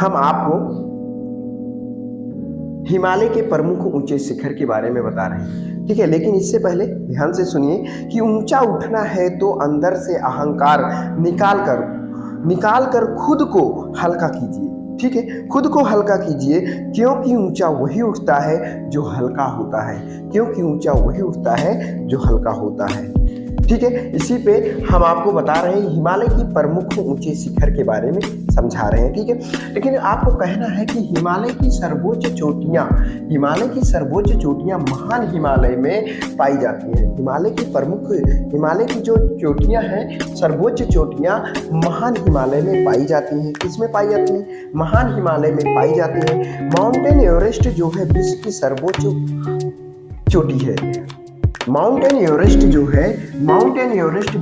हम आपको हिमालय के प्रमुख ऊंचे शिखर के बारे में बता रहे हैं, ठीक है। लेकिन इससे पहले ध्यान से सुनिए कि ऊंचा उठना है तो अंदर से अहंकार निकाल कर खुद को हल्का कीजिए, ठीक है। खुद को हल्का कीजिए, क्योंकि ऊंचा वही उठता है जो हल्का होता है, क्योंकि ऊंचा वही उठता है जो हल्का होता है, ठीक है। इसी पे हम आपको बता रहे हैं हिमालय की प्रमुख ऊंचे शिखर के बारे में समझा रहे हैं, ठीक है। लेकिन आपको कहना है कि हिमालय की सर्वोच्च चोटियां महान हिमालय में पाई जाती हैं। हिमालय की जो चोटियां हैं, सर्वोच्च चोटियां महान हिमालय में पाई जाती हैं। किसमें पाई जाती हैं? महान हिमालय में पाई जाती हैं। माउंटेन एवरेस्ट जो है विश्व की सर्वोच्च चोटी है। माउंटेन एवरेस्ट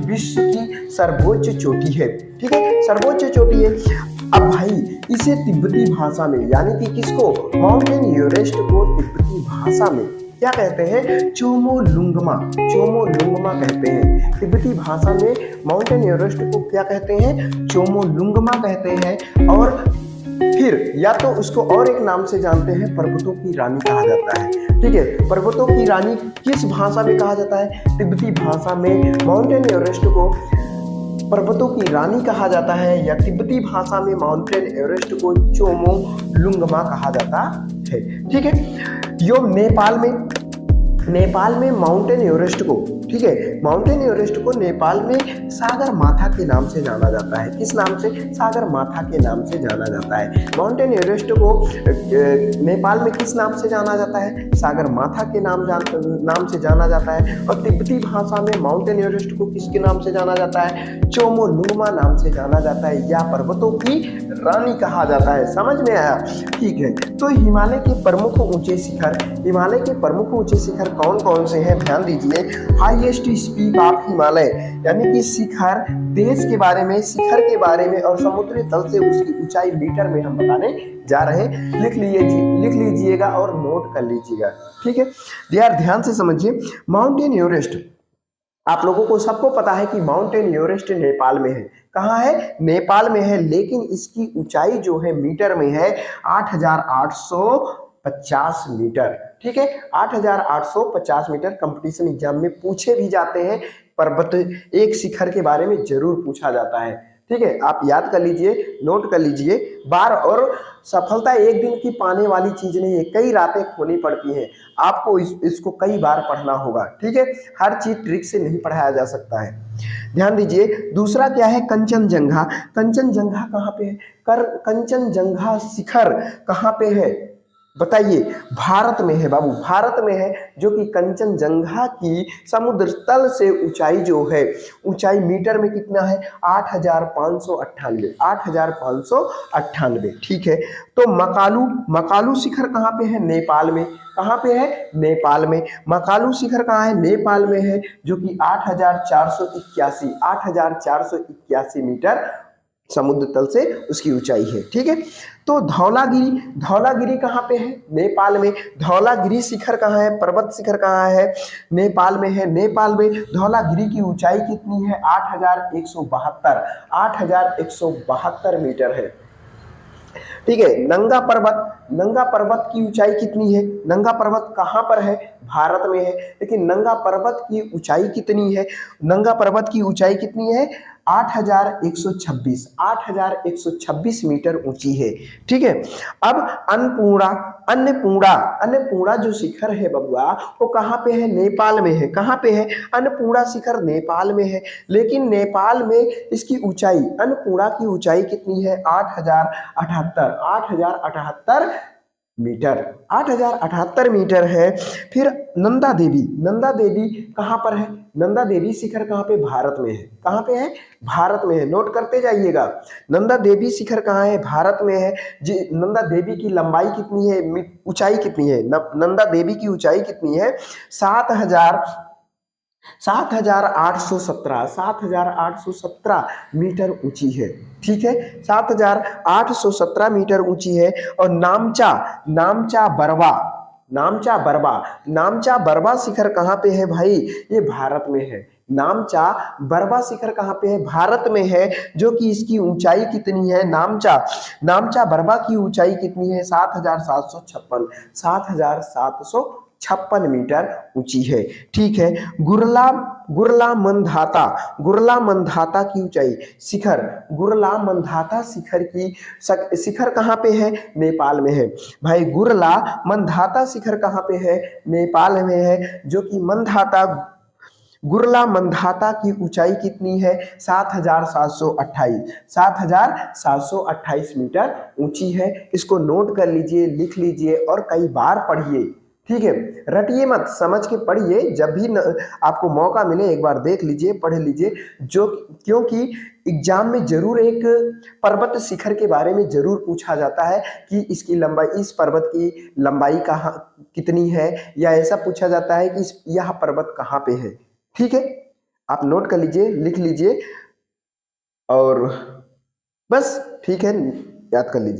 विश्व की सर्वोच्च चोटी है, ठीक है, सर्वोच्च चोटी है। अब भाई इसे तिब्बती भाषा में, यानी कि किसको, माउंटेन एवरेस्ट को तिब्बती भाषा में क्या कहते हैं? चोमोलुंगमा कहते हैं। तिब्बती भाषा में माउंटेन एवरेस्ट को क्या कहते हैं? चोमोलुंगमा कहते हैं। और फिर या तो उसको और एक नाम से जानते हैं, पर्वतों की रानी कहा जाता है, ठीक है। पर्वतों की रानी किस भाषा में कहा जाता है? तिब्बती भाषा में माउंटेन एवरेस्ट को पर्वतों की रानी कहा जाता है, या तिब्बती भाषा में माउंटेन एवरेस्ट को चोमोलुंगमा कहा जाता है, ठीक है। यो नेपाल में माउंटेन एवरेस्ट को, ठीक है, माउंटेन एवरेस्ट को नेपाल में सागर माथा के नाम से जाना जाता है। किस नाम से? सागर माथा के नाम से जाना जाता है। माउंटेन एवरेस्ट को नेपाल में किस नाम से जाना जाता है? सागर माथा के नाम से जाना जाता है। और तिब्बती भाषा में माउंटेन एवरेस्ट को किसके नाम से जाना जाता है? चोमोलुंगमा नाम से जाना जाता है, या पर्वतों की रानी कहा जाता है। समझ में आया? ठीक है। तो हिमालय के प्रमुख ऊंचे शिखर कौन कौन से हैं? ध्यान दीजिए। हाईएस्ट पीक ऑफ हिमालय, यानी कि शिखर देश के बारे में, शिखर के बारे में और समुद्री तल से उसकी ऊंचाई मीटर में हम बताने जा रहे हैं। लिख लीजिएगा और नोट कर लीजिएगा, ठीक है। ध्यान से समझिए। माउंटेन एवरेस्ट, आप लोगों को सबको पता है कि माउंटेन एवरेस्ट नेपाल में है। कहाँ है? नेपाल में है। लेकिन इसकी ऊंचाई जो है मीटर में है 8,850 मीटर, ठीक है, 8,850 मीटर। कंपटीशन एग्जाम में पूछे भी जाते हैं, पर्वत एक शिखर के बारे में जरूर पूछा जाता है, ठीक है। आप याद कर लीजिए, नोट कर लीजिए बार। और सफलता एक दिन की पाने वाली चीज नहीं है, कई रातें खोनी पड़ती हैं। आपको इसको कई बार पढ़ना होगा, ठीक है। हर चीज ट्रिक से नहीं पढ़ाया जा सकता है। ध्यान दीजिए। दूसरा क्या है? कंचनजंगा। कंचनजंगा कहाँ पे है? कंचनजंगा शिखर कहाँ पे है? बताइए। भारत में है बाबू, भारत में है। जो कि कंचनजंगा की समुद्र तल से ऊंचाई जो है, ऊंचाई मीटर में कितना है? 8,598, ठीक है। तो मकालू शिखर कहाँ पे है? नेपाल में। कहाँ पे है? नेपाल में। मकालू शिखर कहाँ है? नेपाल में है, जो कि 8,481 मीटर समुद्र तल से उसकी ऊंचाई है, ठीक है। तो धौलागिरी कहाँ पे है? नेपाल में। धौलागिरी शिखर कहाँ है? पर्वत शिखर कहाँ है? नेपाल में है। नेपाल में धौलागिरी की ऊंचाई कितनी है? 8,172 मीटर है, ठीक है। नंगा पर्वत की ऊंचाई कितनी है? नंगा पर्वत कहाँ पर है? भारत में है। लेकिन नंगा पर्वत की ऊंचाई कितनी है? नंगा पर्वत की ऊंचाई कितनी है? 8,126 मीटर ऊंची है, ठीक है। अब अन्नपूर्णा जो शिखर है बबुआ, वो कहाँ पे है? नेपाल में है। कहाँ पे है? अन्नपूर्णा शिखर नेपाल में है। लेकिन नेपाल में इसकी ऊंचाई, अन्नपूर्णा की ऊंचाई कितनी है? 8,078 मीटर, 8,078 मीटर है। फिर नंदा देवी कहाँ पर है? नंदा देवी शिखर कहाँ पे? भारत में है। कहाँ पे है? भारत में है। नोट करते जाइएगा। नंदा देवी शिखर कहाँ है? भारत में है। जी, नंदा देवी की लंबाई कितनी है? ऊंचाई कितनी है? नंदा देवी की ऊंचाई कितनी है? 7,817 मीटर ऊंची है, ठीक है। 7,817 मीटर ऊंची है। और नामचा बरवा शिखर कहाँ पे है भाई? ये भारत में है। नामचा बरवा शिखर कहाँ पे है? भारत में है। जो कि इसकी ऊंचाई कितनी है? नामचा बरवा की ऊंचाई कितनी है? 7,756 मीटर ऊंची है। ठीक है। गुरला मंधाता की ऊंचाई शिखर, गुरला मंधाता शिखर की शिखर कहाँ पे है? नेपाल में है। भाई गुरला मंधाता शिखर कहाँ पे है? नेपाल में है। जो कि गुरला मंधाता की ऊंचाई कितनी है? 7,728 मीटर ऊंची है। इसको नोट कर लीजिए, लिख लीजिए और कई बार पढ़िए। ठीक है, रटिए मत, समझ के पढ़िए। जब भी आपको मौका मिले एक बार देख लीजिए, पढ़ लीजिए। जो क्योंकि एग्जाम में जरूर एक पर्वत शिखर के बारे में जरूर पूछा जाता है कि इसकी लंबाई, इस पर्वत की लंबाई कहाँ कितनी है, या ऐसा पूछा जाता है कि यह पर्वत कहाँ पे है। ठीक है, आप नोट कर लीजिए, लिख लीजिए और बस ठीक है, याद कर लीजिए।